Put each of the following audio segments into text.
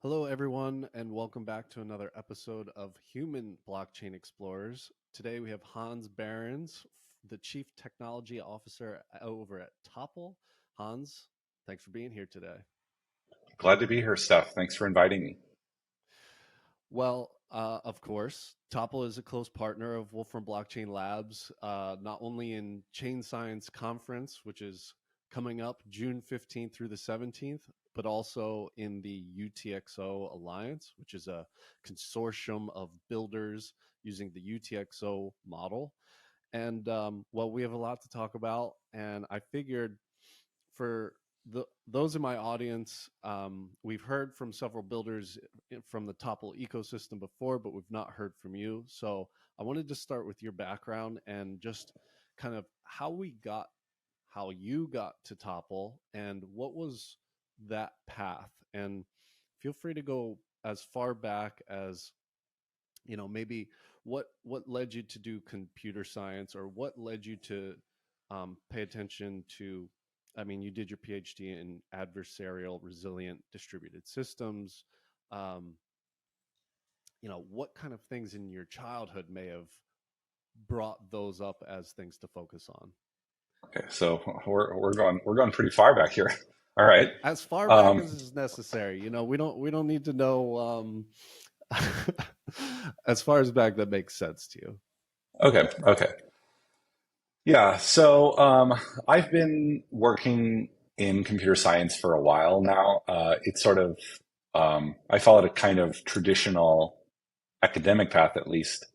Hello, everyone, and welcome back to another episode of Human Blockchain Explorers. Today we have Hans Behrens, the Chief Technology Officer over at Topl. Hans, thanks for being here today. Glad to be here, Steph. Thanks for inviting me. Of course, Topl is a close partner of Wolfram Blockchain Labs, not only in Chain Science Conference, which is coming up June 15th through the 17th, but also in the UTXO Alliance, which is a consortium of builders using the UTXO model. And we have a lot to talk about. And I figured for those in my audience, we've heard from several builders from the Topl ecosystem before, but we've not heard from you. So I wanted to start with your background and just kind of how you got to Topl and what was that path. And feel free to go as far back as maybe what led you to do computer science, or what led you to pay attention to. I mean, you did your PhD in adversarial resilient distributed systems. um, what kind of things in your childhood may have brought those up as things to focus on? Okay, so we're going pretty far back here. All right. As far back Um, as is necessary. We don't need to know as far as back that makes sense to you. okay. Yeah. So I've been working in computer science for a while now. It's sort of I followed a kind of traditional academic path, at least,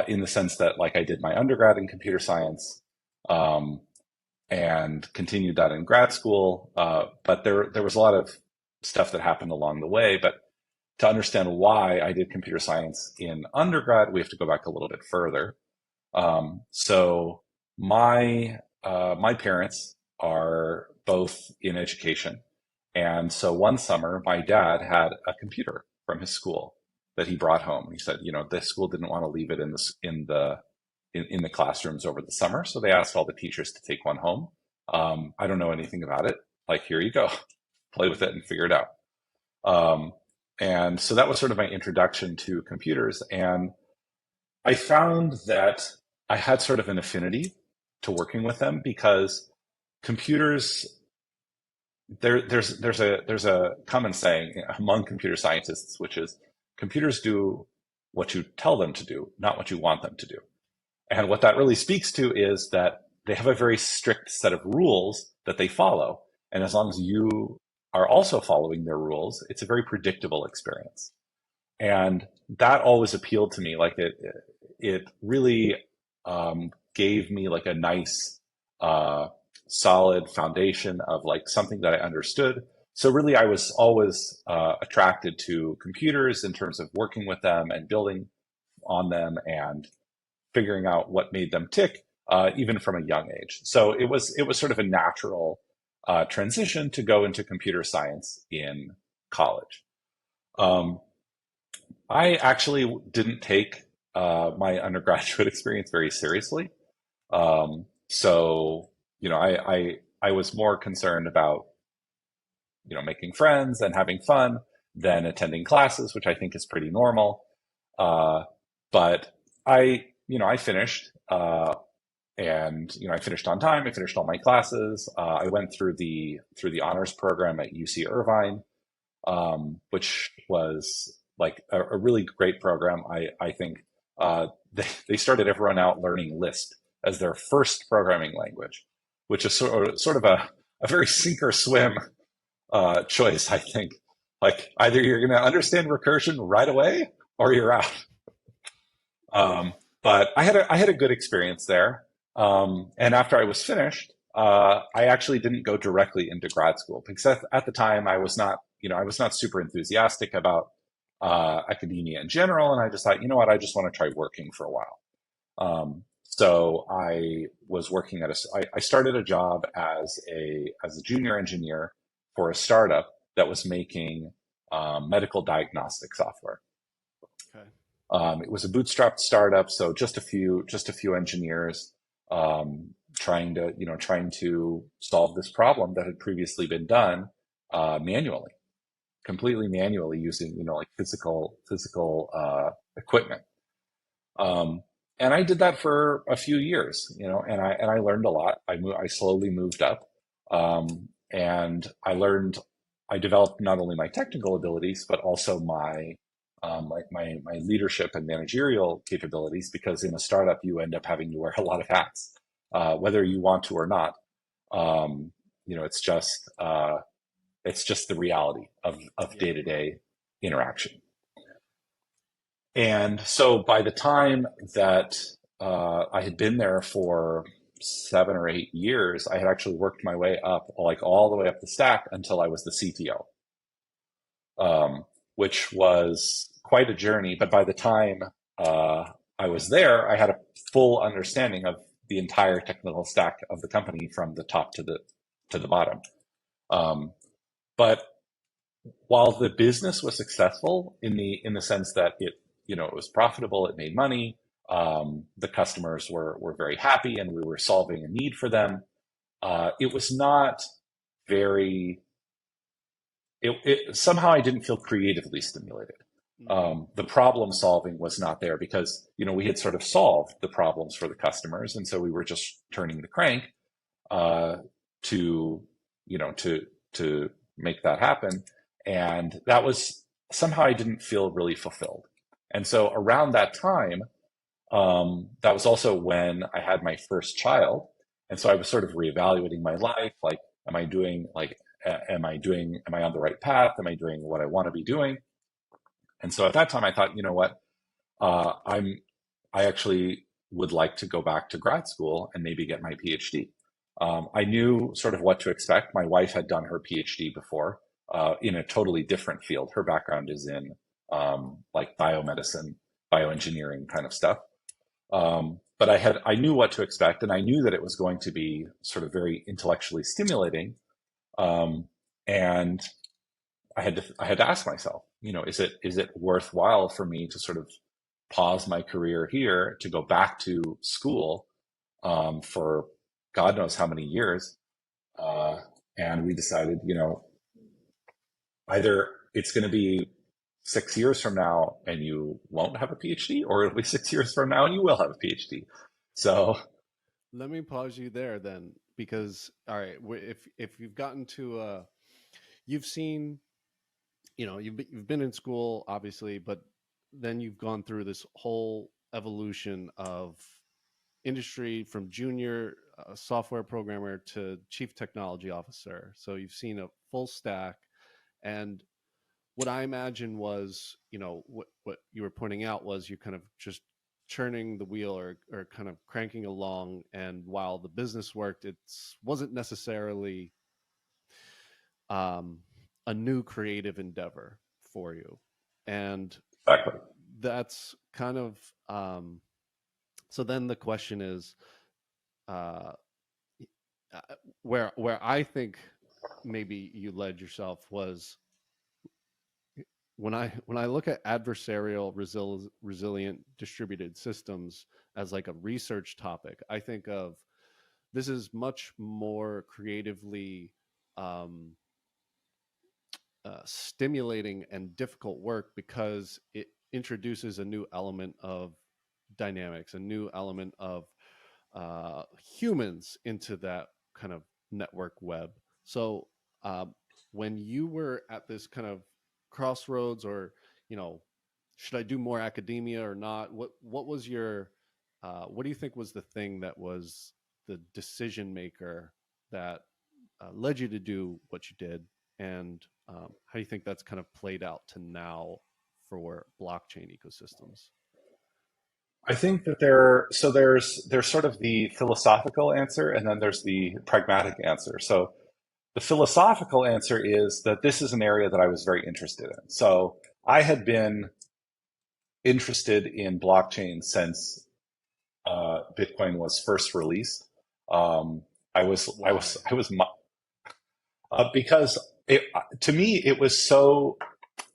in the sense that like I did my undergrad in computer science. Um, and continued that in grad school. But there was a lot of stuff that happened along the way. But to understand why I did computer science in undergrad, we have to go back a little bit further. So my parents are both in education, and so one summer my dad had a computer from his school that he brought home. He said, the school didn't want to leave it in the classrooms over the summer, so they asked all the teachers to take one home. I don't know anything about it. Like, here you go, play with it and figure it out. Um, and so that was sort of my introduction to computers. And I found that I had sort of an affinity to working with them because computers, there's a common saying among computer scientists, which is computers do what you tell them to do, not what you want them to do. And what that really speaks to is that they have a very strict set of rules that they follow. And as long as you are also following their rules, it's a very predictable experience. And that always appealed to me. Like it really gave me like a nice, uh, solid foundation of like something that I understood. So really, I was always attracted to computers in terms of working with them and building on them and figuring out what made them tick, even from a young age. So it was sort of a natural transition to go into computer science in college. Um, I actually didn't take my undergraduate experience very seriously. So I was more concerned about making friends and having fun than attending classes, which I think is pretty normal. Uh, but I finished, and I finished on time. I finished all my classes. I went through the honors program at UC Irvine, which was like a really great program. I think they started everyone out learning Lisp as their first programming language, which is sort of a very sink or swim choice. I think like either you're going to understand recursion right away or you're out. Um, but I had a good experience there. And after I was finished, I actually didn't go directly into grad school because at the time I was not super enthusiastic about academia in general, and I just thought, you know what, I just want to try working for a while. So I was working I started a job as a junior engineer for a startup that was making medical diagnostic software. Okay. It was a bootstrapped startup, so just a few engineers trying to solve this problem that had previously been done manually. completely manually using, like physical equipment. Um, and I did that for a few years, and I learned a lot. I slowly moved up, and I developed not only my technical abilities but also my leadership and managerial capabilities. Because in a startup, you end up having to wear a lot of hats, whether you want to or not. Um, you know, it's just the reality of Yeah. day to day interaction. And so by the time that I had been there for 7 or 8 years, I had actually worked my way up, like all the way up the stack until I was the CTO, which was quite a journey. But by the time I was there, I had a full understanding of the entire technical stack of the company from the top to the bottom. Um, but while the business was successful in the sense that it was profitable, it made money, the customers were very happy, and we were solving a need for them. It was not very. Somehow I didn't feel creatively stimulated. Mm. The problem solving was not there because we had sort of solved the problems for the customers, and so we were just turning the crank uh, to to make that happen. And that was somehow I didn't feel really fulfilled. And so around that time, that was also when I had my first child. And so I was sort of reevaluating my life. Like, am I on the right path? Am I doing what I want to be doing? And so at that time I thought, you know what, I actually would like to go back to grad school and maybe get my PhD. I knew sort of what to expect. My wife had done her PhD before, in a totally different field. Her background is in like biomedicine, bioengineering kind of stuff. But I knew what to expect, and I knew that it was going to be sort of very intellectually stimulating. Um, and I had to ask myself, is it worthwhile for me to sort of pause my career here to go back to school for God knows how many years? Uh, and we decided, either it's going to be 6 years from now and you won't have a PhD, or it'll be 6 years from now and you will have a PhD. So, Let me pause you there then, because all right, if you've gotten to you've seen, you've been in school obviously, but then you've gone through this whole evolution of industry from junior software programmer to chief technology officer. So you've seen a full stack. And what I imagine was, what you were pointing out was you kind of just churning the wheel, or kind of cranking along. And while the business worked, it wasn't necessarily um, a new creative endeavor for you. And exactly. that's kind of, so then the question is, uh, where I think maybe you led yourself was when I look at adversarial resilient distributed systems as like a research topic. I think of this is much more creatively um, stimulating and difficult work, because it introduces a new element of dynamics, a new element of humans into that kind of network web. So um, when you were at this kind of crossroads, or you know, should I do more academia or not? What was your what do you think was the thing that was the decision maker that led you to do what you did, and how do you think that's kind of played out to now for blockchain ecosystems? I think that there's sort of the philosophical answer, and then there's the pragmatic answer. So the philosophical answer is that this is an area that I was very interested in. So I had been interested in blockchain since Bitcoin was first released. Um, Why? I was because to me it was so.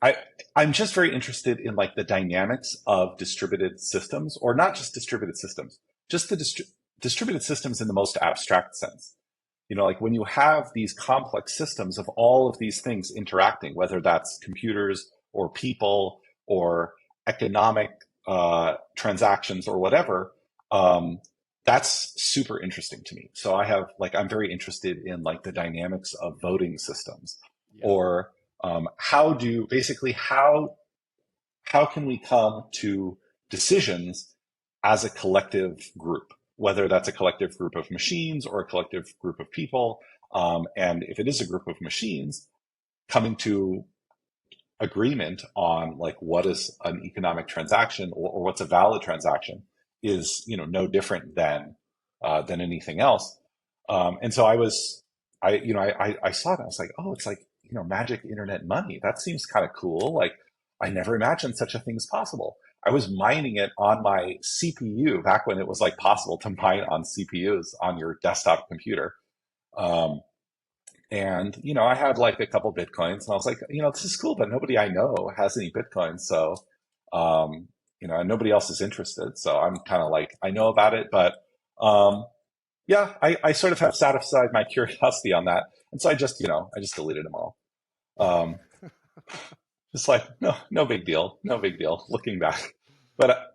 I I'm just very interested in like the dynamics of distributed systems, or not just distributed systems, just the distributed systems in the most abstract sense. like when you have these complex systems of all of these things interacting, whether that's computers or people or economic transactions or whatever, that's super interesting to me. So I'm very interested in like the dynamics of voting systems, Yeah. or how can we come to decisions as a collective group, whether that's a collective group of machines or a collective group of people. And if it is a group of machines, coming to agreement on like what is an economic transaction, or what's a valid transaction is, no different than anything else. And so I saw that. I was like, oh, it's like, magic internet money. That seems kind of cool. Like, I never imagined such a thing as possible. I was mining it on my CPU back when it was like possible to mine on CPUs on your desktop computer. Um, and, I had like a couple Bitcoins, and I was like, this is cool, but nobody I know has any Bitcoins. So, and nobody else is interested. So I'm kind of like, I know about it, but, yeah, I sort of have satisfied my curiosity on that. And so I just deleted them all. Um, just like, no, no big deal. No big deal looking back. But,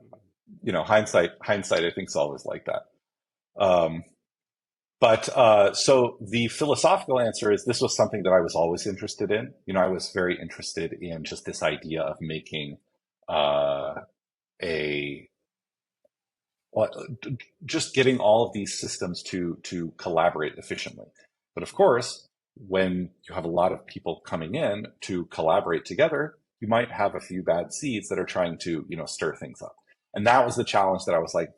hindsight, I think is always like that. Um, but so the philosophical answer is this was something that I was always interested in. I was very interested in just this idea of making uh, a well, just getting all of these systems to collaborate efficiently. But of course, when you have a lot of people coming in to collaborate together, you might have a few bad seeds that are trying to, stir things up. And that was the challenge that I was like,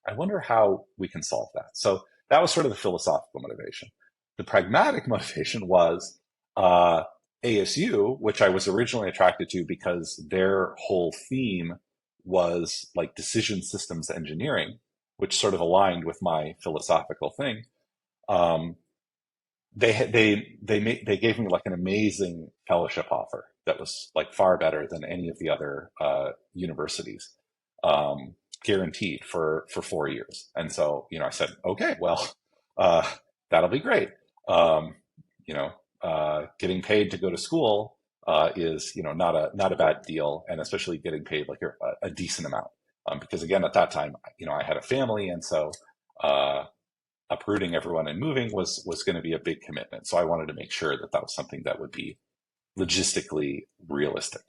I wonder how we can solve that. So that was sort of the philosophical motivation. The pragmatic motivation was ASU, which I was originally attracted to because their whole theme was like decision systems engineering, which sort of aligned with my philosophical thing. Um, they gave me like an amazing fellowship offer that was like far better than any of the other universities, guaranteed for 4 years. And so I said, okay, well, uh, that'll be great. Um, you know, getting paid to go to school is not a bad deal, and especially getting paid like a decent amount. Because again, at that time, I had a family, and so uh, uprooting everyone and moving was going to be a big commitment. So I wanted to make sure that that was something that would be logistically realistic.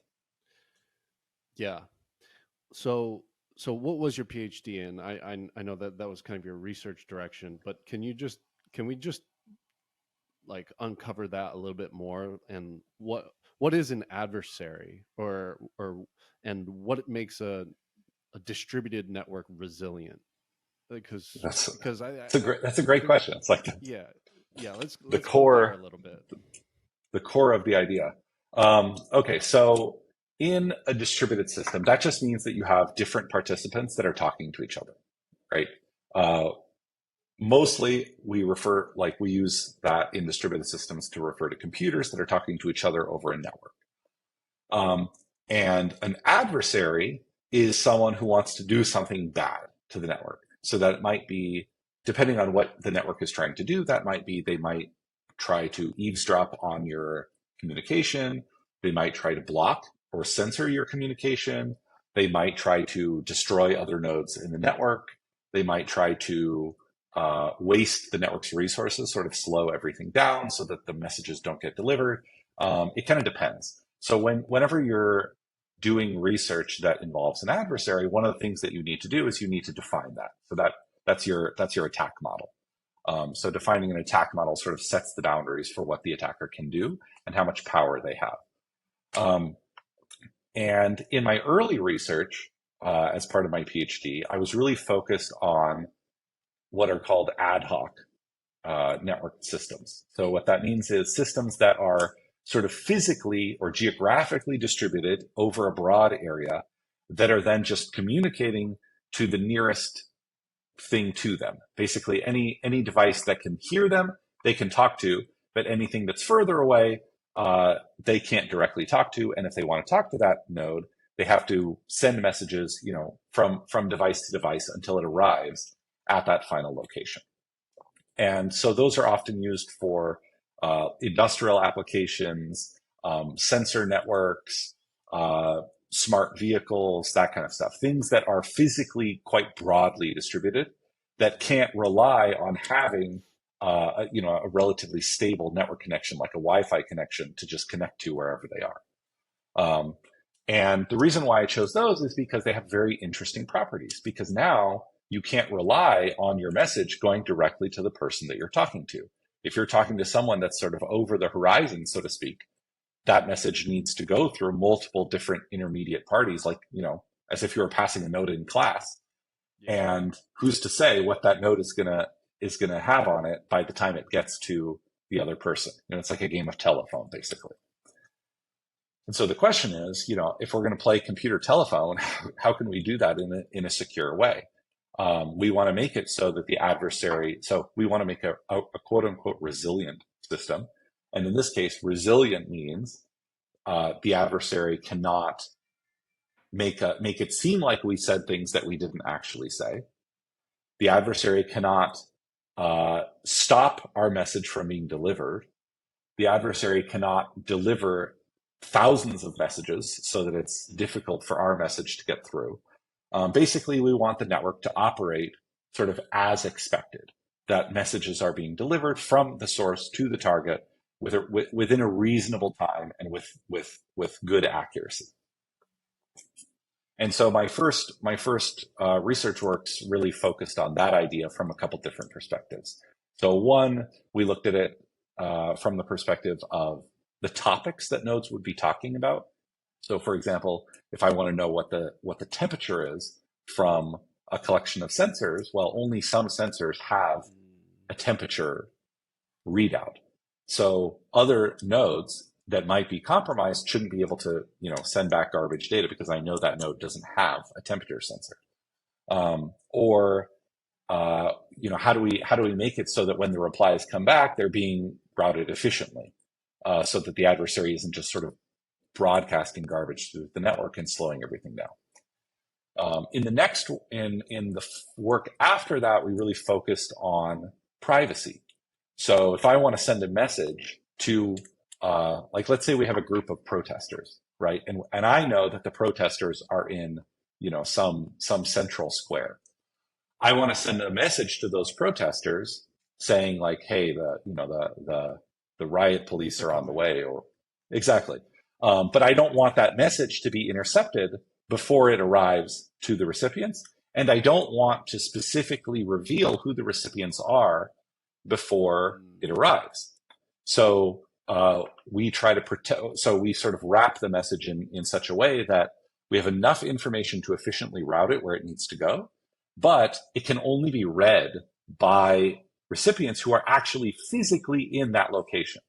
Yeah. So so what was your PhD in? I know that that was kind of your research direction, but can we just like uncover that a little bit more, and what is an adversary, or and what makes a distributed network resilient? Because That's because that's a I great think question. It's like yeah, yeah, the let's go there a core little bit. the core of the idea. Okay, so in a distributed system, that just means that you have different participants that are talking to each other, right? Uh, Mostly we use that in distributed systems to refer to computers that are talking to each other over a network. Um, and an adversary is someone who wants to do something bad to the network. So that it might be, depending on what the network is trying to do, that might be they might try to eavesdrop on your communication. They might try to block or censor your communication. They might try to destroy other nodes in the network. They might try to waste the network's resources, sort of slow everything down so that the messages don't get delivered. It kind of depends. So whenever you're doing research that involves an adversary, one of the things that you need to do is you need to define that. So that's your attack model. So defining an attack model sort of sets the boundaries for what the attacker can do and how much power they have. Um, and in my early research, as part of my PhD, I was really focused on what are called ad hoc network systems. So what that means is systems that are sort of physically or geographically distributed over a broad area that are then just communicating to the nearest thing to them. Basically, any device that can hear them, they can talk to, but anything that's further away, they can't directly talk to. And if they want to talk to that node, they have to send messages, from device to device until it arrives at that final location. And so those are often used for industrial applications, sensor networks, smart vehicles, that kind of stuff. Things that are physically quite broadly distributed that can't rely on having a relatively stable network connection like a Wi-Fi connection to just connect to wherever they are. And the reason why I chose those is because they have very interesting properties, because now you can't rely on your message going directly to the person that you're talking to. If you're talking to someone that's sort of over the horizon, so to speak, that message needs to go through multiple different intermediate parties, like, as if you were passing a note in class. Yeah. And who's to say what that note is gonna have on it by the time it gets to the other person? It's like a game of telephone, basically. And so the question is, if we're going to play computer telephone, how can we do that in a secure way? We want to make it so that the adversary, so we want to make a quote unquote resilient system. And in this case, resilient means the adversary cannot make it seem like we said things that we didn't actually say. The adversary cannot stop our message from being delivered. The adversary cannot deliver thousands of messages so that it's difficult for our message to get through. Basically, we want the network to operate sort of as expected, that messages are being delivered from the source to the target within a reasonable time and with good accuracy. And so my first research works really focused on that idea from a couple different perspectives. So one, we looked at it from the perspective of the topics that nodes would be talking about. So for example, if I want to know what the temperature is from a collection of sensors, well, only some sensors have a temperature readout. So other nodes that might be compromised shouldn't be able to, send back garbage data because I know that node doesn't have a temperature sensor. How do we make it so that when the replies come back, they're being routed efficiently? So that the adversary isn't just sort of broadcasting garbage through the network and slowing everything down. In the work after that, we really focused on privacy. So if I want to send a message to, let's say we have a group of protesters, right? And I know that the protesters are in, some central square. I want to send a message to those protesters saying like, hey, the riot police are on the way, or exactly. But I don't want that message to be intercepted before it arrives to the recipients. And I don't want to specifically reveal who the recipients are before it arrives. So we try to protect, so we sort of wrap the message in such a way that we have enough information to efficiently route it where it needs to go, but it can only be read by recipients who are actually physically in that location,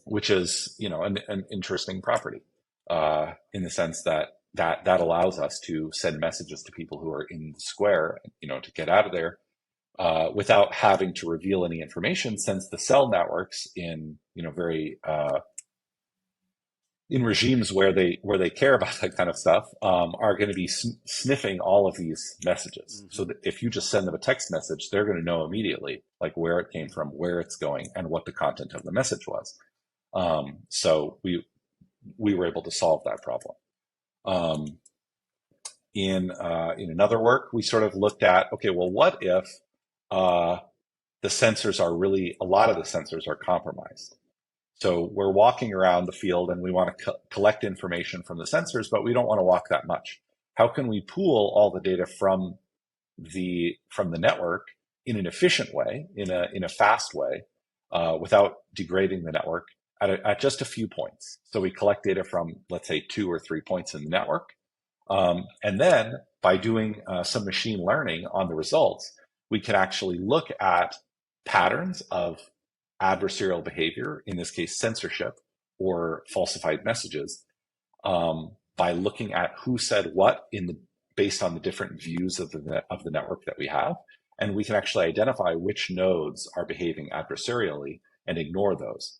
which is, an interesting property in the sense that allows us to send messages to people who are in the square, to get out of there without having to reveal any information, since the cell networks in, very in regimes where they care about that kind of stuff, are going to be sniffing all of these messages. So that if you just send them a text message, they're going to know immediately like where it came from, where it's going, and what the content of the message was. So we were able to solve that problem. In another work, we sort of looked at, okay, well, what if the sensors are a lot of the sensors are compromised? So we're walking around the field and we want to collect information from the sensors, but we don't want to walk that much. How can we pool all the data from the network in an efficient way, in a fast way, without degrading the network at just a few points? So we collect data from, let's say, 2 or 3 points in the network. And then by doing some machine learning on the results, we can actually look at patterns of adversarial behavior, in this case, censorship or falsified messages, by looking at who said what based on the different views of the network that we have. And we can actually identify which nodes are behaving adversarially and ignore those,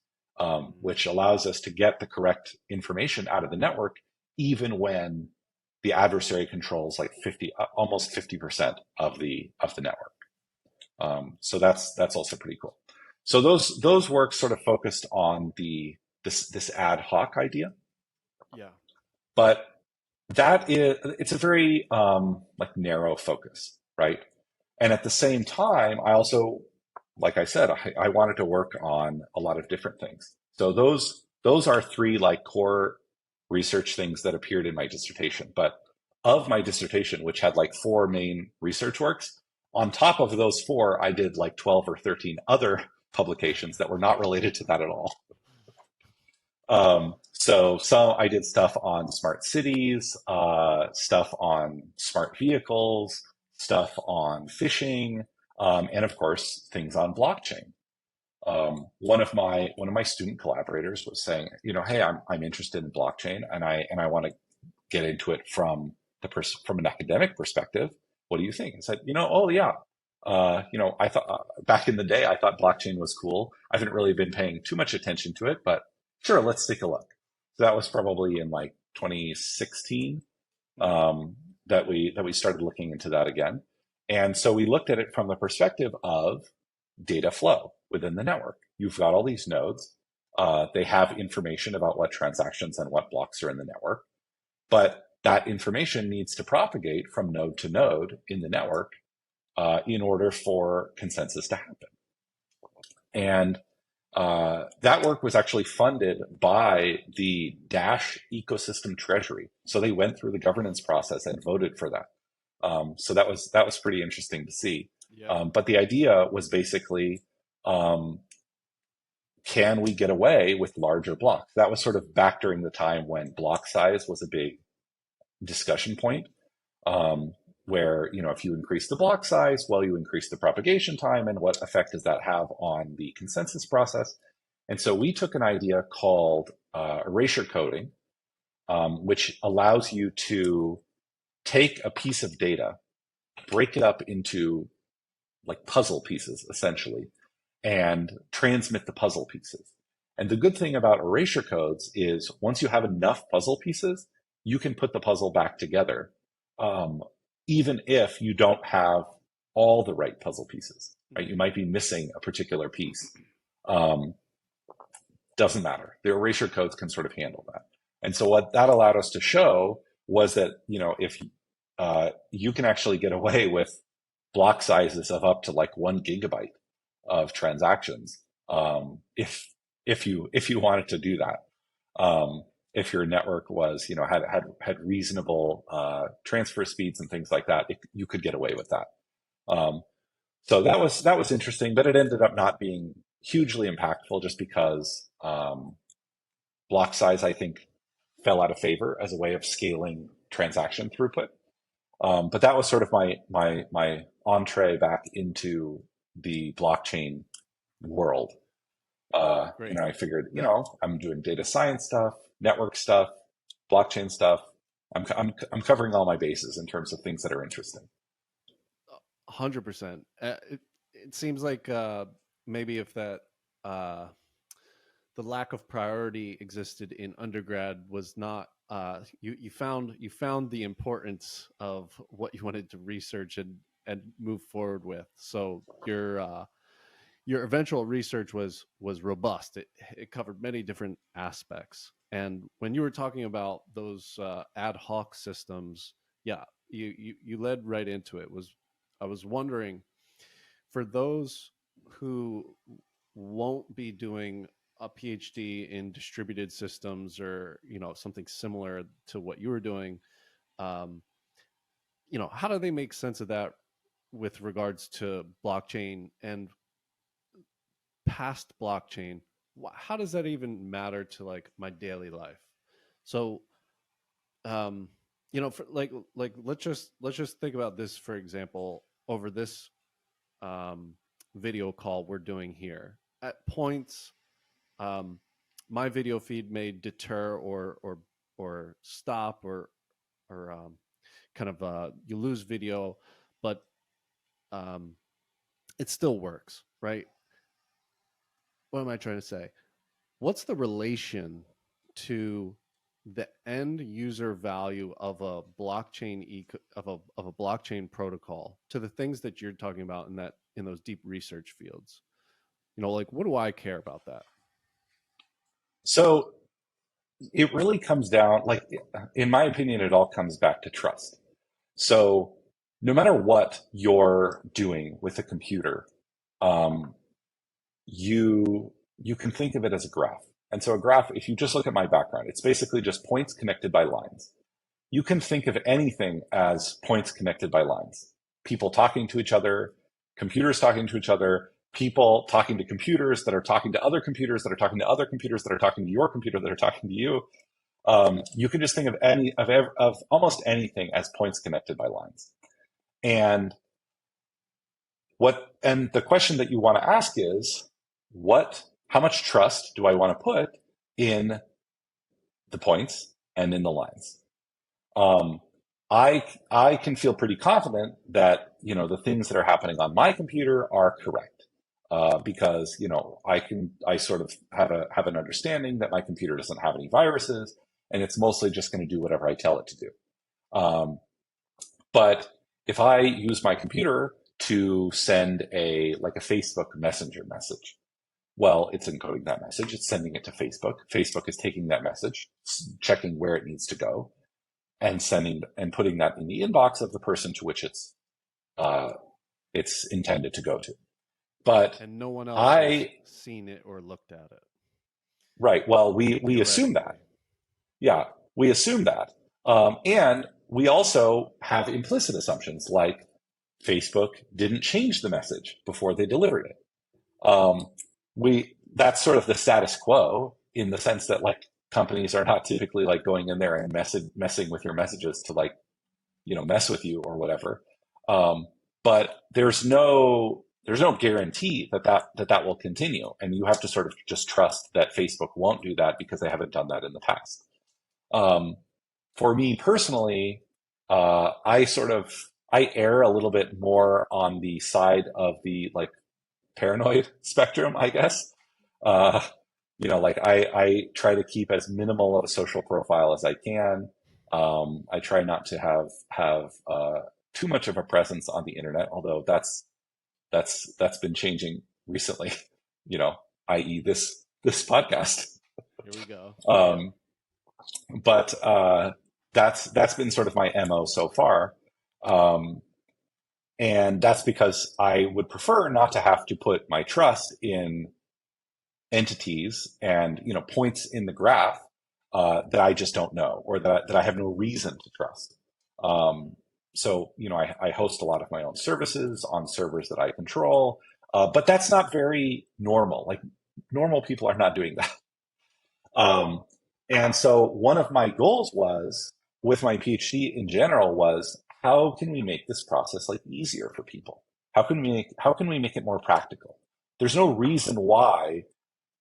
which allows us to get the correct information out of the network, even when the adversary controls like almost 50% of the network. So that's also pretty cool. So those works sort of focused on this ad hoc idea, Yeah. but it's a very like narrow focus, right? And at the same time, I also, like I said, I wanted to work on a lot of different things. So those are three like core research things that appeared in my dissertation. But of my dissertation, which had like four main research works, on top of those four, I did like 12 or 13 other publications that were not related to that at all. So some I did stuff on smart cities, stuff on smart vehicles, stuff on fishing, and of course things on blockchain. One of my student collaborators was saying, hey, I'm interested in blockchain, and I want to get into it from from an academic perspective. What do you think? I said, oh yeah. I thought back in the day, I thought blockchain was cool. I haven't really been paying too much attention to it, but sure, let's take a look. So that was probably in like 2016 Mm-hmm. that we started looking into that again. And so we looked at it from the perspective of data flow within the network. You've got all these nodes. They have information about what transactions and what blocks are in the network, but that information needs to propagate from node to node in the network in order for consensus to happen. And that work was actually funded by the Dash ecosystem treasury. So they went through the governance process and voted for that. So that was pretty interesting to see. Yeah. But the idea was basically, um, can we get away with larger blocks? That was sort of back during the time when block size was a big discussion point. Um, where if you increase the block size, well, you increase the propagation time, and what effect does that have on the consensus process? And so we took an idea called erasure coding, which allows you to take a piece of data, break it up into like puzzle pieces, essentially, and transmit the puzzle pieces. And the good thing about erasure codes is once you have enough puzzle pieces, you can put the puzzle back together, um, even if you don't have all the right puzzle pieces. Right? Mm-hmm. You might be missing a particular piece. Um, doesn't matter. The erasure codes can sort of handle that. And so what that allowed us to show was that if you can actually get away with block sizes of up to like 1 gigabyte of transactions, if you wanted to do that, if your network was had reasonable transfer speeds and things like that, you could get away with that. Um, so that was interesting, but it ended up not being hugely impactful just because block size, I think, fell out of favor as a way of scaling transaction throughput. But that was sort of my entree back into the blockchain world. Great. I figured, I'm doing data science stuff, network stuff, blockchain stuff. I'm covering all my bases in terms of things that are interesting. 100%. It seems like maybe if that uh, the lack of priority existed in undergrad was not you found the importance of what you wanted to research and move forward with. So your eventual research was robust. It covered many different aspects. And when you were talking about those ad hoc systems, yeah, you led right into it. Was I was wondering, for those who won't be doing a PhD in distributed systems or something similar to what you were doing, um, how do they make sense of that with regards to blockchain and past blockchain? How does that even matter to like my daily life? So, um, for like let's just think about this, for example, over this um, video call we're doing here. At points, um, my video feed may deter or stop or kind of you lose video, but um, it still works, right? What am I trying to say? What's the relation to the end user value of a blockchain of a blockchain protocol to the things that you're talking about in that in those deep research fields. Like, what do I care about that? So it really comes down, like, in my opinion, it all comes back to trust. So no matter what you're doing with a computer, um, you can think of it as a graph. And so a graph, if you just look at my background, it's basically just points connected by lines. You can think of anything as points connected by lines. People talking to each other, computers talking to each other, people talking to computers that are talking to other computers that are talking to other computers that are talking to your computer that are talking to you. You can just think of of almost anything as points connected by lines. And the question that you want to ask is, how much trust do I want to put in the points and in the lines? I can feel pretty confident that the things that are happening on my computer are correct, because I sort of have an understanding that my computer doesn't have any viruses, and it's mostly just going to do whatever I tell it to do. But if I use my computer to send a Facebook Messenger message, well, it's encoding that message. It's sending it to Facebook. Facebook is taking that message, checking where it needs to go, and sending and putting that in the inbox of the person to which it's intended to go to. And no one else has seen it or looked at it. Right. Well, we assume that. Yeah, we assume that. And we also have implicit assumptions like Facebook didn't change the message before they delivered it. That's sort of the status quo, in the sense that companies are not typically going in there and messing with your messages to mess with you or whatever. But there's no guarantee that will continue, and you have to sort of just trust that Facebook won't do that because they haven't done that in the past. For me personally, I err a little bit more on the side of the paranoid spectrum, I guess. I try to keep as minimal of a social profile as I can. I try not to have too much of a presence on the internet, although that's been changing recently, i.e. this podcast. Here we go. But that's been sort of my MO so far. And that's because I would prefer not to have to put my trust in entities and points in the graph that I just don't know, or that I have no reason to trust. So I host a lot of my own services on servers that I control, but that's not very normal. Normal people are not doing that. And so one of my goals with my PhD in general was, how can we make this process easier for people? How can we make it more practical? There's no reason why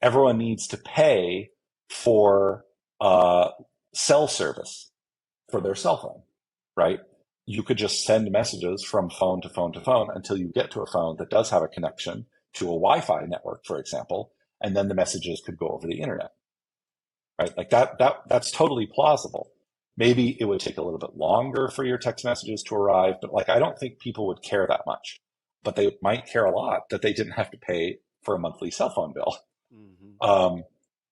everyone needs to pay for cell service for their cell phone, right? You could just send messages from phone to phone to phone until you get to a phone that does have a connection to a Wi-Fi network, for example, and then the messages could go over the internet, right? That's totally plausible. Maybe it would take a little bit longer for your text messages to arrive, but I don't think people would care that much. But they might care a lot that they didn't have to pay for a monthly cell phone bill. Mm-hmm.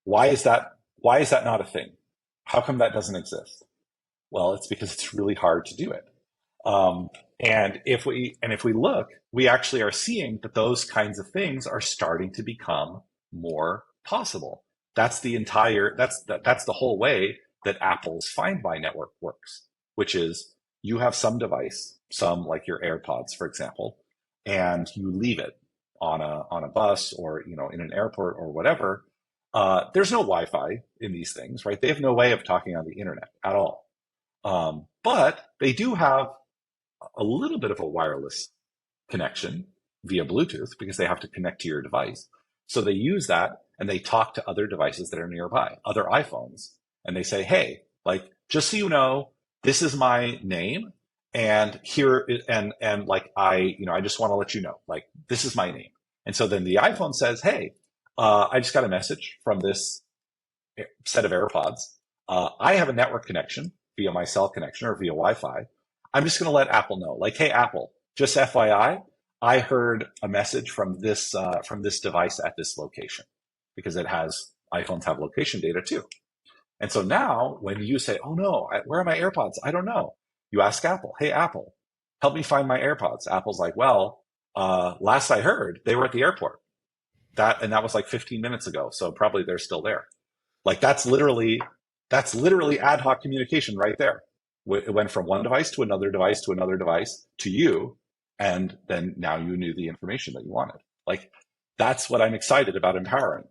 Why is that not a thing? How come that doesn't exist? Well, it's because it's really hard to do it. And if we look, we actually are seeing that those kinds of things are starting to become more possible. That's the whole way that Apple's Find My network works, which is you have some device, like your AirPods, for example, and you leave it on a bus or in an airport or whatever. There's no Wi-Fi in these things, right? They have no way of talking on the internet at all. But they do have a little bit of a wireless connection via Bluetooth because they have to connect to your device. So they use that and they talk to other devices that are nearby, other iPhones. And they say, hey, just so you know, this is my name. And here, and I just want to let you know, this is my name. And so then the iPhone says, hey, I just got a message from this set of AirPods. I have a network connection via my cell connection or via Wi-Fi. I'm just going to let Apple know, hey, Apple, just FYI, I heard a message from this device at this location because iPhones have location data too. And so now when you say, oh no, where are my AirPods? I don't know. You ask Apple, hey, Apple, help me find my AirPods. Apple's like, well, last I heard, they were at the airport. That was like 15 minutes ago. So probably they're still there. Like that's literally ad hoc communication right there. It went from one device to another device to another device to you. And then now you knew the information that you wanted. Like that's what I'm excited about empowering.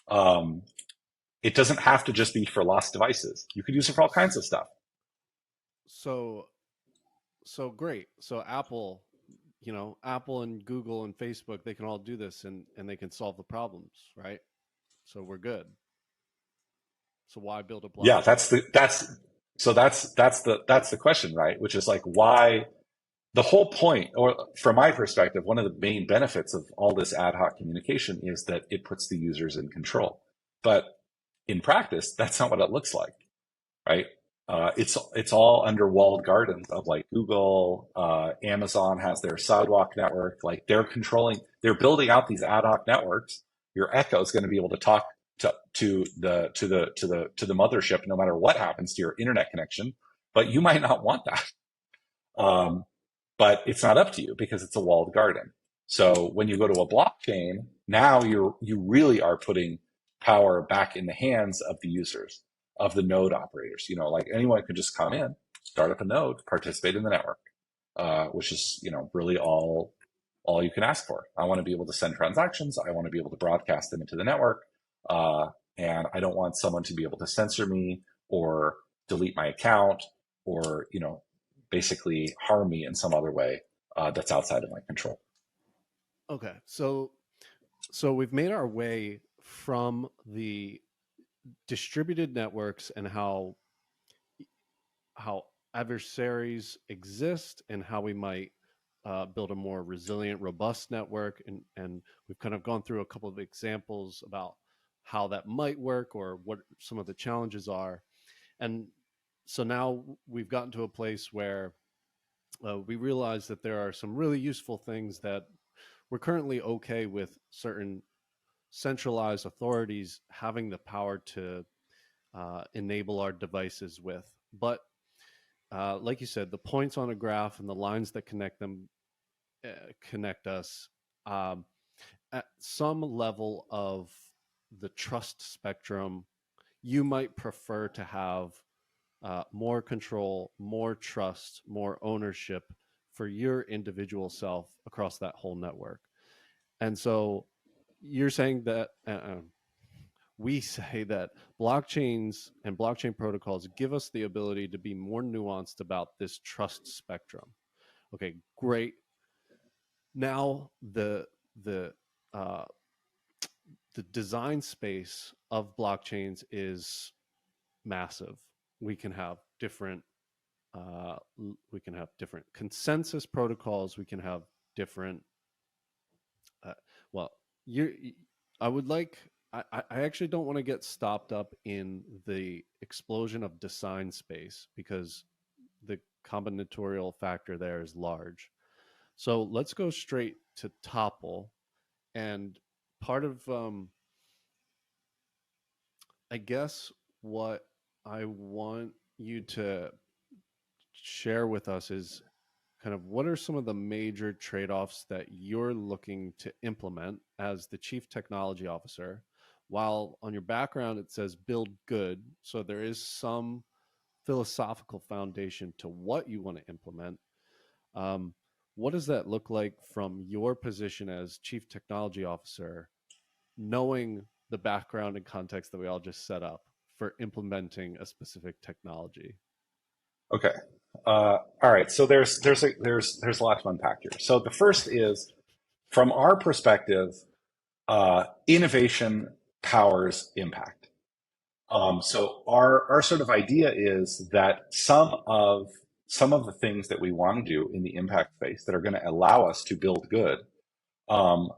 Um, it doesn't have to just be for lost devices. You could use it for all kinds of stuff. So so great. So Apple, Apple and Google and Facebook, they can all do this, and they can solve the problems, right? So we're good. So why build a Yeah, blockchain? that's the question, right? Which is like why the whole point, or from my perspective, one of the main benefits of all this ad hoc communication is that it puts the users in control. But in practice, that's not what it looks like, right? It's all under walled gardens of like Google, Amazon has their sidewalk network. Like they're building out these ad hoc networks. Your Echo is going to be able to talk to the mothership no matter what happens to your internet connection, but you might not want that. Um, but it's not up to you because it's a walled garden. So when you go to a blockchain, now you really are putting power back in the hands of the users, of the node operators. Like anyone could just come in, start up a node, participate in the network, which is really all you can ask for. I want to be able to send transactions. I want to be able to broadcast them into the network, and I don't want someone to be able to censor me or delete my account or basically harm me in some other way that's outside of my control. Okay. So we've made our way from the distributed networks and how adversaries exist and how we might build a more resilient, robust network. And we've kind of gone through a couple of examples about how that might work or what some of the challenges are. And so now we've gotten to a place where we realize that there are some really useful things that we're currently okay with certain centralized authorities having the power to enable our devices with. But like you said, the points on a graph and the lines that connect them connect us um, at some level of the trust spectrum. You might prefer to have more control, more trust, more ownership for your individual self across that whole network. And so you're saying that we say that blockchains and blockchain protocols give us the ability to be more nuanced about this trust spectrum. Okay, great. Now the uh, the design space of blockchains is massive. We can have different uh, we can have different consensus protocols. We can have different. Uh, well, you. I would like. I actually don't want to get stopped up in the explosion of design space because the combinatorial factor there is large. So let's go straight to Topl. And part of, I guess, what I want you to share with us is kind of what are some of the major trade offs that you're looking to implement as the chief technology officer? While on your background it says build good. So there is some philosophical foundation to what you want to implement. Um, what does that look like from your position as chief technology officer, knowing the background and context that we all just set up for implementing a specific technology? Okay. All right. So there's a lot to unpack here. So the first is from our perspective, innovation powers impact. So our sort of idea is that some of the things that we want to do in the impact space that are going to allow us to build good um,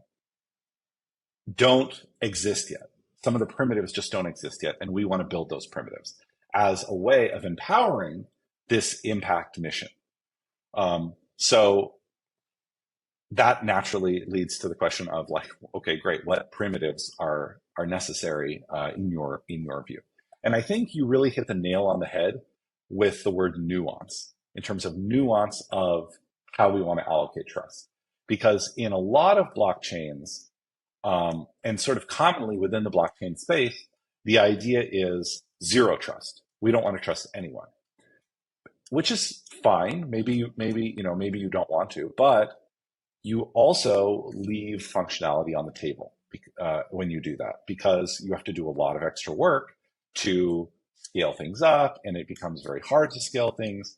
don't exist yet. Some of the primitives just don't exist yet, and we want to build those primitives as a way of empowering this impact mission. So that naturally leads to the question of like, okay, great, what primitives are necessary in your view? And I think you really hit the nail on the head with the word nuance in terms of nuance of how we want to allocate trust. Because in a lot of blockchains, and sort of commonly within the blockchain space, the idea is zero trust. We don't want to trust anyone, which is fine. Maybe you don't want to, but you also leave functionality on the table when you do that, because you have to do a lot of extra work to scale things up, and it becomes very hard to scale things.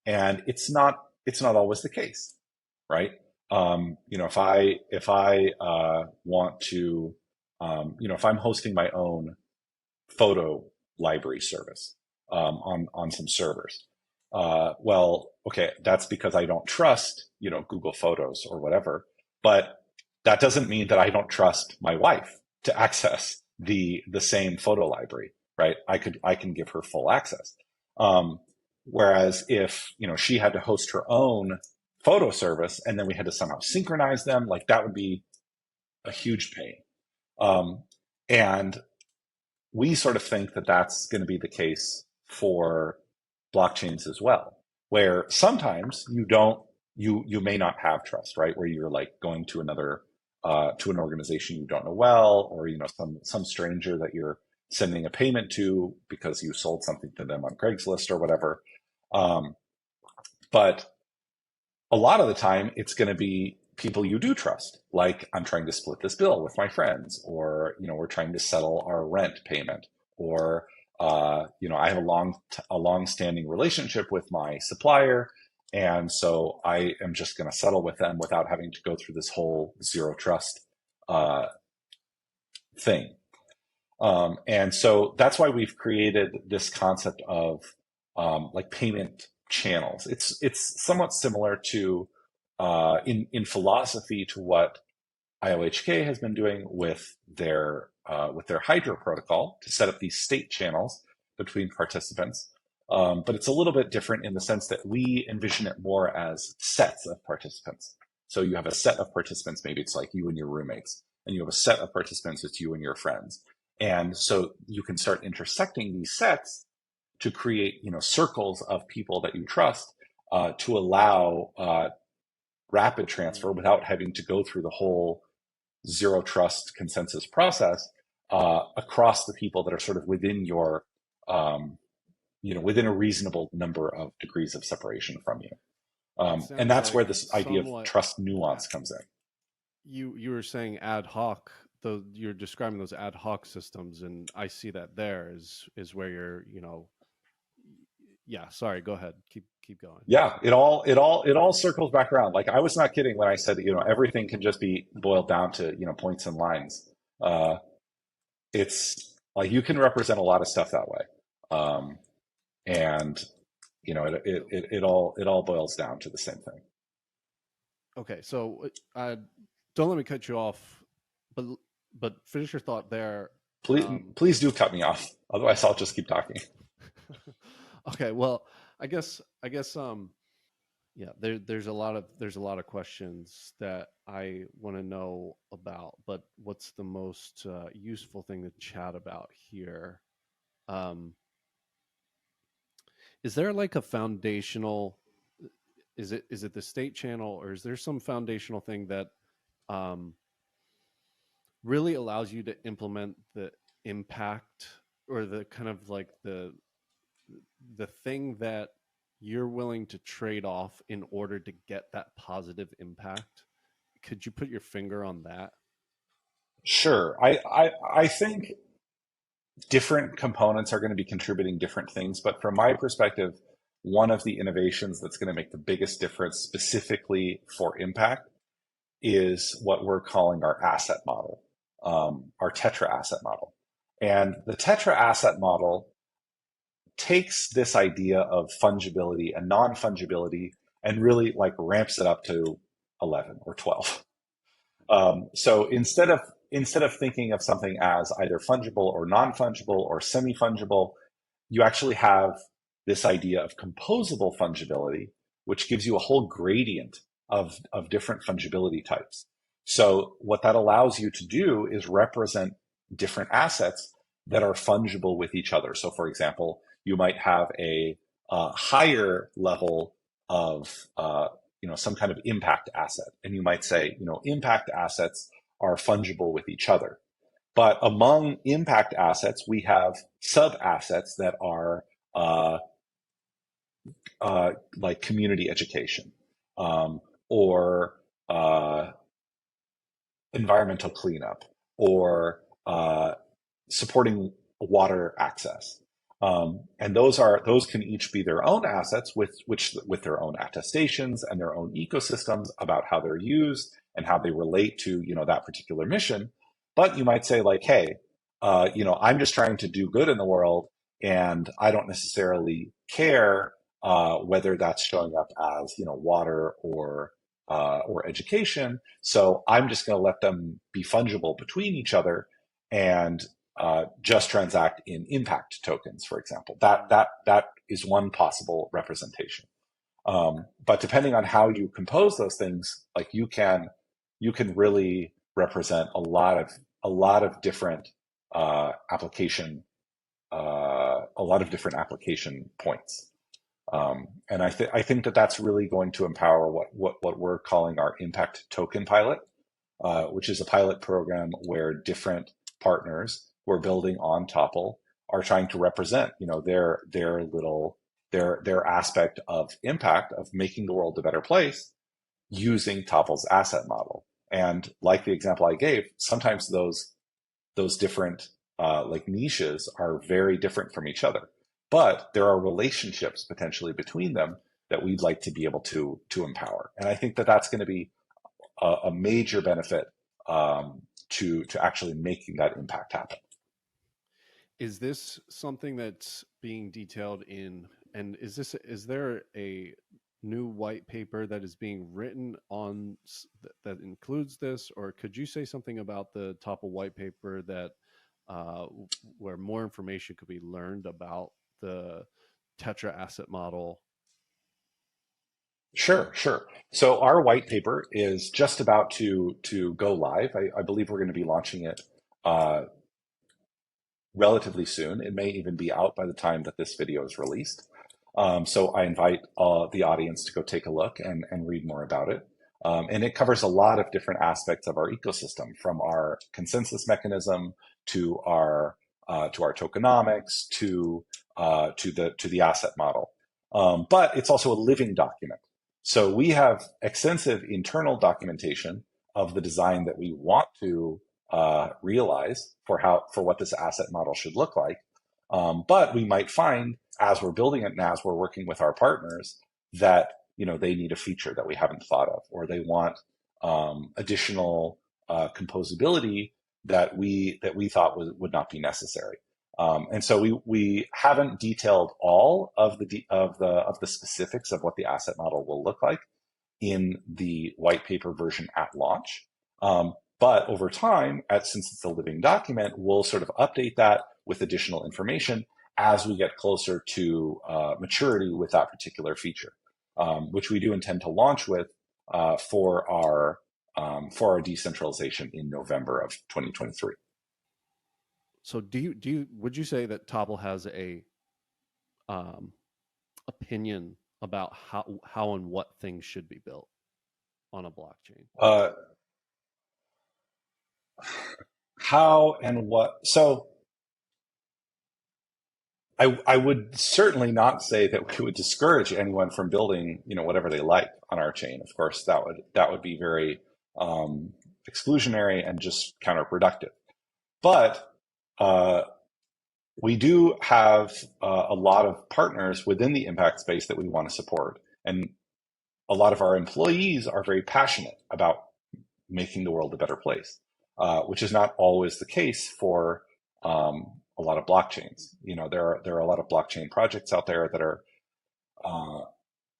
And it's not always the case, right? If I want to, if I'm hosting my own photo library service on some servers, well, okay, that's because I don't trust, Google Photos or whatever. But that doesn't mean that I don't trust my wife to access the same photo library, right? I can give her full access. Whereas if she had to host her own photo service and then we had to somehow synchronize them, like that would be a huge pain. And we sort of think that that's going to be the case for blockchains as well, where sometimes you may not have trust, right? Where you're like going to another to an organization you don't know well, or some stranger that you're sending a payment to because you sold something to them on Craigslist or whatever. But a lot of the time, it's going to be people you do trust. Like, I'm trying to split this bill with my friends, or we're trying to settle our rent payment, or I have a long-standing relationship with my supplier, and so I am just going to settle with them without having to go through this whole zero trust thing. And so that's why we've created this concept of like payment channels. It's somewhat similar to in philosophy to what IOHK has been doing with their Hydra protocol to set up these state channels between participants. But it's a little bit different in the sense that we envision it more as sets of participants. So you have a set of participants, maybe it's like you and your roommates, and you have a set of participants, it's you and your friends. And so you can start intersecting these sets to create, circles of people that you trust to allow rapid transfer without having to go through the whole zero trust consensus process across the people that are sort of within your, within a reasonable number of degrees of separation from you. And that's where this idea of trust nuance comes in. You were saying ad hoc, though you're describing those ad hoc systems, and I see that there is where you're, yeah, sorry, go ahead. Keep going. Yeah, it all circles back around. Like, I was not kidding when I said that, everything can just be boiled down to, points and lines. It's like you can represent a lot of stuff that way. And it all boils down to the same thing. Okay, so don't let me cut you off, but finish your thought there. Please do cut me off. Otherwise, I'll just keep talking. Okay, well, I guess yeah, there's a lot of questions that I want to know about, but what's the most useful thing to chat about here? Is there like a foundational? Is it the state channel, or is there some foundational thing that really allows you to implement the impact, or the kind of like the thing that you're willing to trade off in order to get that positive impact? Could you put your finger on that? Sure. I think different components are going to be contributing different things, but from my perspective, one of the innovations that's going to make the biggest difference specifically for impact is what we're calling our asset model, our Tetra asset model. And the Tetra asset model takes this idea of fungibility and non-fungibility and really like ramps it up to 11 or 12. So instead of thinking of something as either fungible or non-fungible or semi-fungible, you actually have this idea of composable fungibility, which gives you a whole gradient of different fungibility types. So what that allows you to do is represent different assets that are fungible with each other. So for example, you might have a higher level of some kind of impact asset, and you might say, impact assets are fungible with each other. But among impact assets, we have sub assets that are like community education, or environmental cleanup, or supporting water access. And those can each be their own assets with their own attestations and their own ecosystems about how they're used and how they relate to that particular mission. But you might say like, hey, I'm just trying to do good in the world, and I don't necessarily care whether that's showing up as water or education. So I'm just going to let them be fungible between each other and just transact in impact tokens, for example. That is one possible representation. But depending on how you compose those things, like you can really represent a lot of different application points. And I think that that's really going to empower what we're calling our impact token pilot, which is a pilot program where different partners who are building on Topl are trying to represent, their aspect of impact of making the world a better place using Topl's asset model. And like the example I gave, sometimes those different like niches are very different from each other, but there are relationships potentially between them that we'd like to be able to empower. And I think that that's going to be a major benefit to actually making that impact happen. Is this something that's being detailed in, and is there a new white paper that is being written on that includes this, or could you say something about the Topl white paper that where more information could be learned about the Tetra asset model? Sure. So our white paper is just about to go live. I believe we're going to be launching it relatively soon. It may even be out by the time that this video is released. So I invite the audience to go take a look and read more about it. And it covers a lot of different aspects of our ecosystem, from our consensus mechanism to our tokenomics to the asset model. But it's also a living document. So we have extensive internal documentation of the design that we want to realize for what this asset model should look like. But we might find, as we're building it and as we're working with our partners, that they need a feature that we haven't thought of, or they want additional composability that we thought would not be necessary. And so we haven't detailed all of the specifics of what the asset model will look like in the white paper version at launch. But over time, since it's a living document, we'll sort of update that with additional information as we get closer to maturity with that particular feature, which we do intend to launch with for our decentralization in November of 2023. So would you say that Topl has a opinion about how and what things should be built on a blockchain? How and what? So I would certainly not say that we would discourage anyone from building, whatever they like on our chain. Of course, that would be very exclusionary and just counterproductive. But we do have a lot of partners within the impact space that we want to support, and a lot of our employees are very passionate about making the world a better place, which is not always the case for a lot of blockchains. There are a lot of blockchain projects out there that are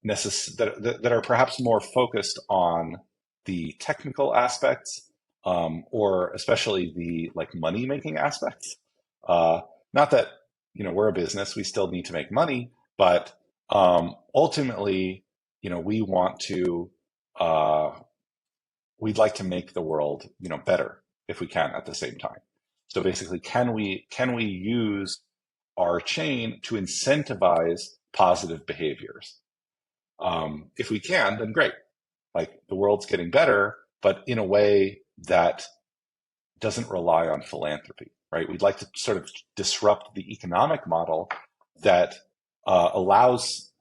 that are perhaps more focused on the technical aspects, or especially the money making aspects. Not that we're a business; we still need to make money, but ultimately, we want to uh, we'd like to make the world, better if we can at the same time. So basically, can we use our chain to incentivize positive behaviors? If we can, then great. Like the world's getting better, but in a way that doesn't rely on philanthropy, right? We'd like to sort of disrupt the economic model that allows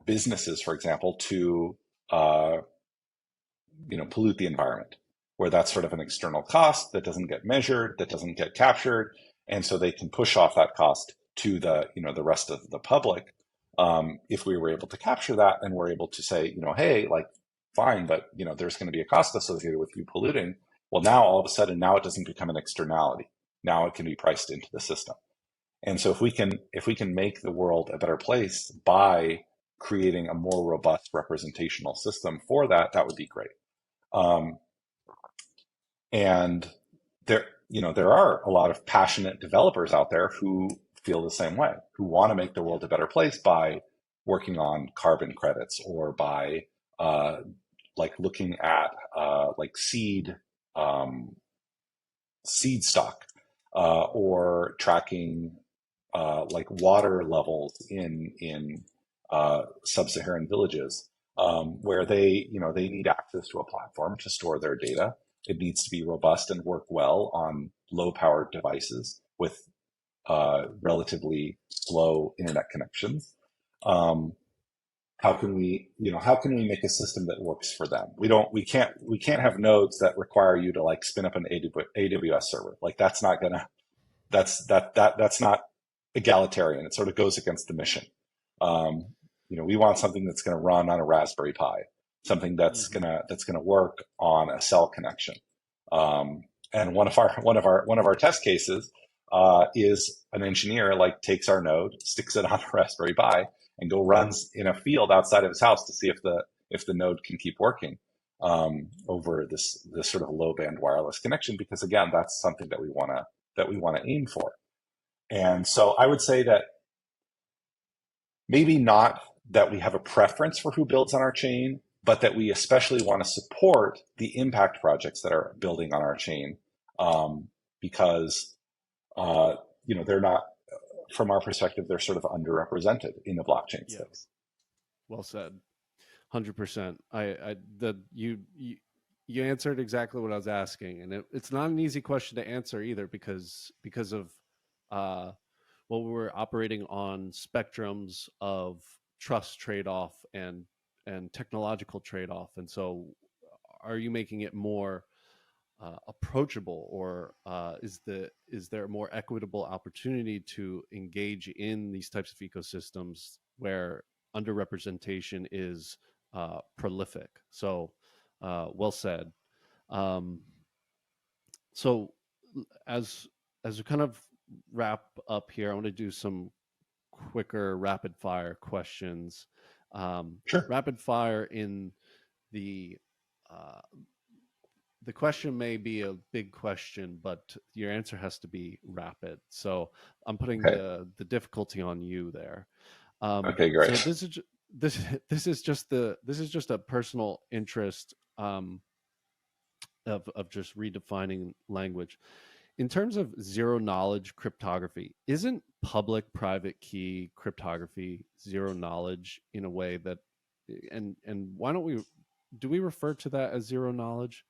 businesses, for example, to uh, pollute the environment, where that's sort of an external cost that doesn't get measured, that doesn't get captured, and so they can push off that cost to the rest of the public. If we were able to capture that and we're able to say, hey, like, fine, but there's going to be a cost associated with you polluting. Well, now all of a sudden, now it doesn't become an externality. Now it can be priced into the system. And so if we can make the world a better place by creating a more robust representational system for that, that would be great. Um, and there are a lot of passionate developers out there who feel the same way, who want to make the world a better place by working on carbon credits or by like looking at like um, seed stock or tracking like water levels in sub-Saharan villages where they need access to a platform to store their data. It needs to be robust and work well on low-powered devices with relatively slow internet connections. Um, how can we make a system that works for them? We can't have nodes that require you to like spin up an AWS server. Like that's not egalitarian. It sort of goes against the mission. Um, we want something that's going to run on a Raspberry Pi, something that's Mm-hmm. gonna work on a cell connection. And one of our test cases is an engineer like takes our node, sticks it on a Raspberry Pi, and go runs in a field outside of his house to see if the node can keep working over this sort of low band wireless connection. Because again, that's something that we want to aim for. And so I would say that maybe not that we have a preference for who builds on our chain, but that we especially want to support the impact projects that are building on our chain because uh, they're not, from our perspective, they're sort of underrepresented in the blockchain Yeah. space. Well said. 100%. You answered exactly what I was asking, and it's not an easy question to answer either because of uh, well, we're operating on spectrums of trust trade off and technological trade off, and so are you making it more approachable, or is there a more equitable opportunity to engage in these types of ecosystems where underrepresentation is prolific? So, well said. Um, so, as we kind of wrap up here, I want to do some quicker rapid fire questions. Sure. Rapid fire in the uh, the question may be a big question, but your answer has to be rapid. So I'm putting Okay. the difficulty on you there. Okay, So great. this is just a personal interest of just redefining language in terms of zero knowledge cryptography. Isn't public private key cryptography zero knowledge in a way that and why don't we do we refer to that as zero knowledge?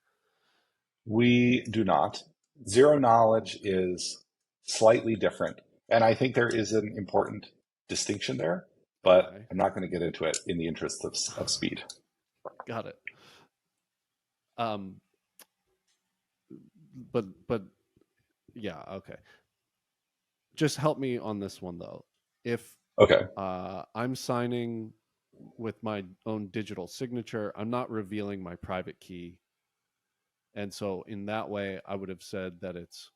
We do not. Zero knowledge is slightly different. And I think there is an important distinction there, but Okay. I'm not going to get into it in the interest of speed. Got it. Um, but yeah, okay. Just help me on this one though. If Okay. I'm signing with my own digital signature, I'm not revealing my private key, and so in that way, I would have said that it's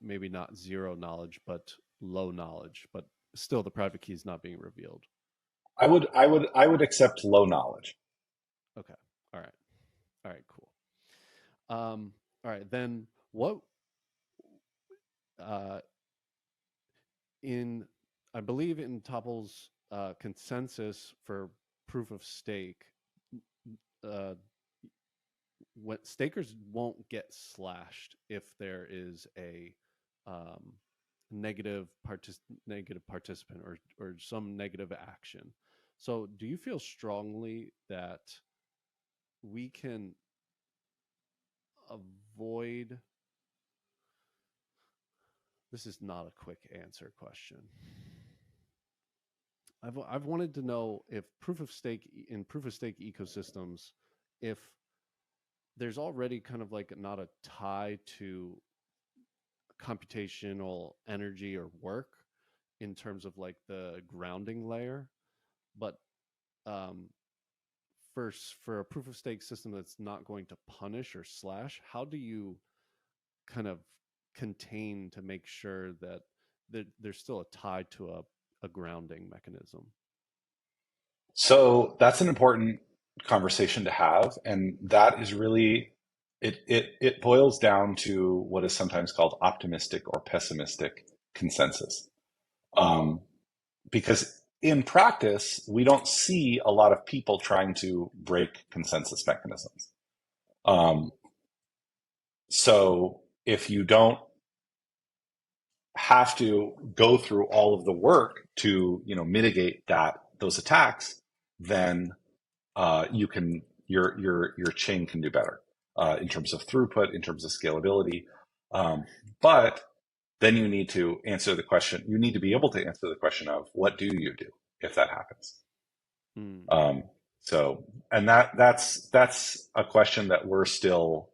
maybe not zero knowledge, but low knowledge. But still, the private key is not being revealed. I would accept low knowledge. Okay. All right. All right. Cool. All right. Then what? Uh, in I believe in Topl's consensus for proof of stake, what stakers won't get slashed if there is a um, negative participant or some negative action. So, do you feel strongly that we can avoid? This is not a quick answer question. I've wanted to know if proof of stake ecosystems, if there's already kind of like not a tie to computational energy or work in terms of like the grounding layer, but um, for a proof of stake system that's not going to punish or slash, how do you kind of contain to make sure that there's still a tie to a grounding mechanism? So that's an important conversation to have, and that is really it boils down to what is sometimes called optimistic or pessimistic consensus. Um, because in practice, we don't see a lot of people trying to break consensus mechanisms. Um, so if you don't have to go through all of the work to, mitigate those attacks, then you can your chain can do better in terms of throughput, in terms of scalability. But then you need to answer the question. You need to be able to answer the question of what do you do if that happens. Hmm. Um, and that's a question that we're still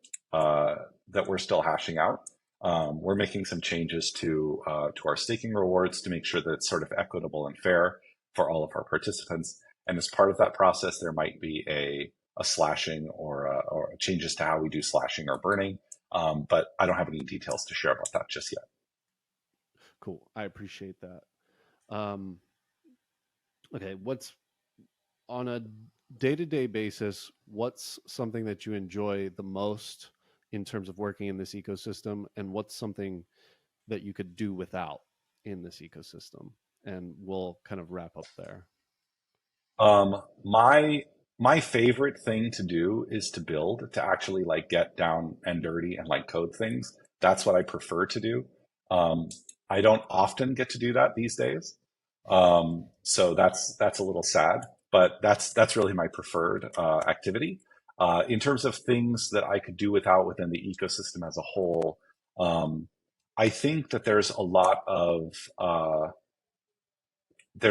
hashing out. We're making some changes to our staking rewards to make sure that it's sort of equitable and fair for all of our participants. And as part of that process, there might be a slashing or changes to how we do slashing or burning. But I don't have any details to share about that just yet. Cool. I appreciate that. Um, okay, what's on a day-to-day basis, what's something that you enjoy the most in terms of working in this ecosystem, and what's something that you could do without in this ecosystem? And we'll kind of wrap up there. My favorite thing to do is to build, to actually like get down and dirty and like code things. That's what I prefer to do. Um, I don't often get to do that these days. So that's a little sad, but that's really my preferred activity. In terms of things that I could do without within the ecosystem as a whole, um, I think that there's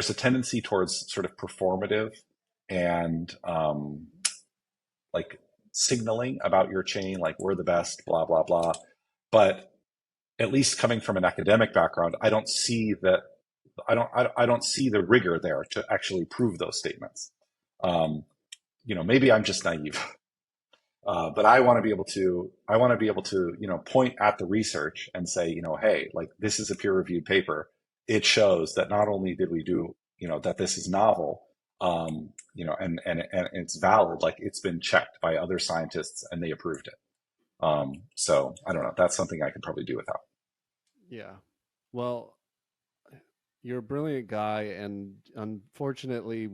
a tendency towards sort of performative and like signaling about your chain, like we're the best, blah blah blah. But at least coming from an academic background, I don't see that. I don't see the rigor there to actually prove those statements. Um, maybe I'm just naive, but I want to be able to, point at the research and say, hey, like this is a peer-reviewed paper. It shows that not only did we do, that this is novel, and it's valid, like it's been checked by other scientists and they approved it. So I don't know. That's something I could probably do without. Yeah. Well, you're a brilliant guy, and unfortunately,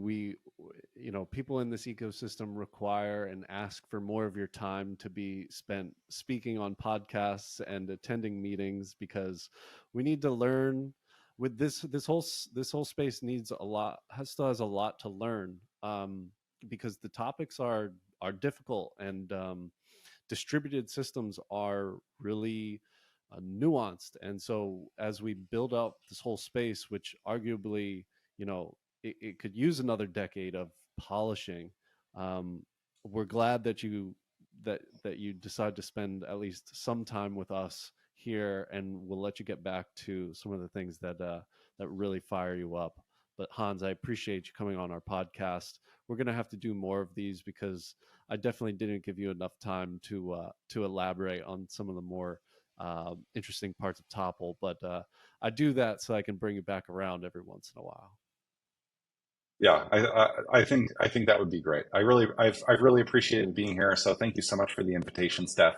people in this ecosystem require and ask for more of your time to be spent speaking on podcasts and attending meetings, because we need to learn with this whole space needs a lot still has a lot to learn, because the topics are difficult, and distributed systems are really nuanced. And so as we build up this whole space, which arguably, it could use another decade of polishing, um, we're glad that you decide to spend at least some time with us here, and we'll let you get back to some of the things that really fire you up. But Hans, I appreciate you coming on our podcast. We're going to have to do more of these, because I definitely didn't give you enough time to elaborate on some of the more interesting parts of Topl. But I do that so I can bring you back around every once in a while. Yeah, I think that would be great. I've really appreciated being here. So thank you so much for the invitation, Steph.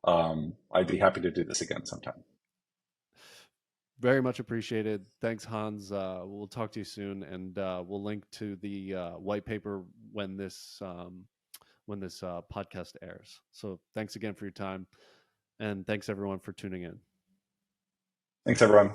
I'd be happy to do this again sometime. Very much appreciated. Thanks, Hans. We'll talk to you soon, and we'll link to the white paper when this podcast airs. So thanks again for your time, and thanks everyone for tuning in. Thanks, everyone.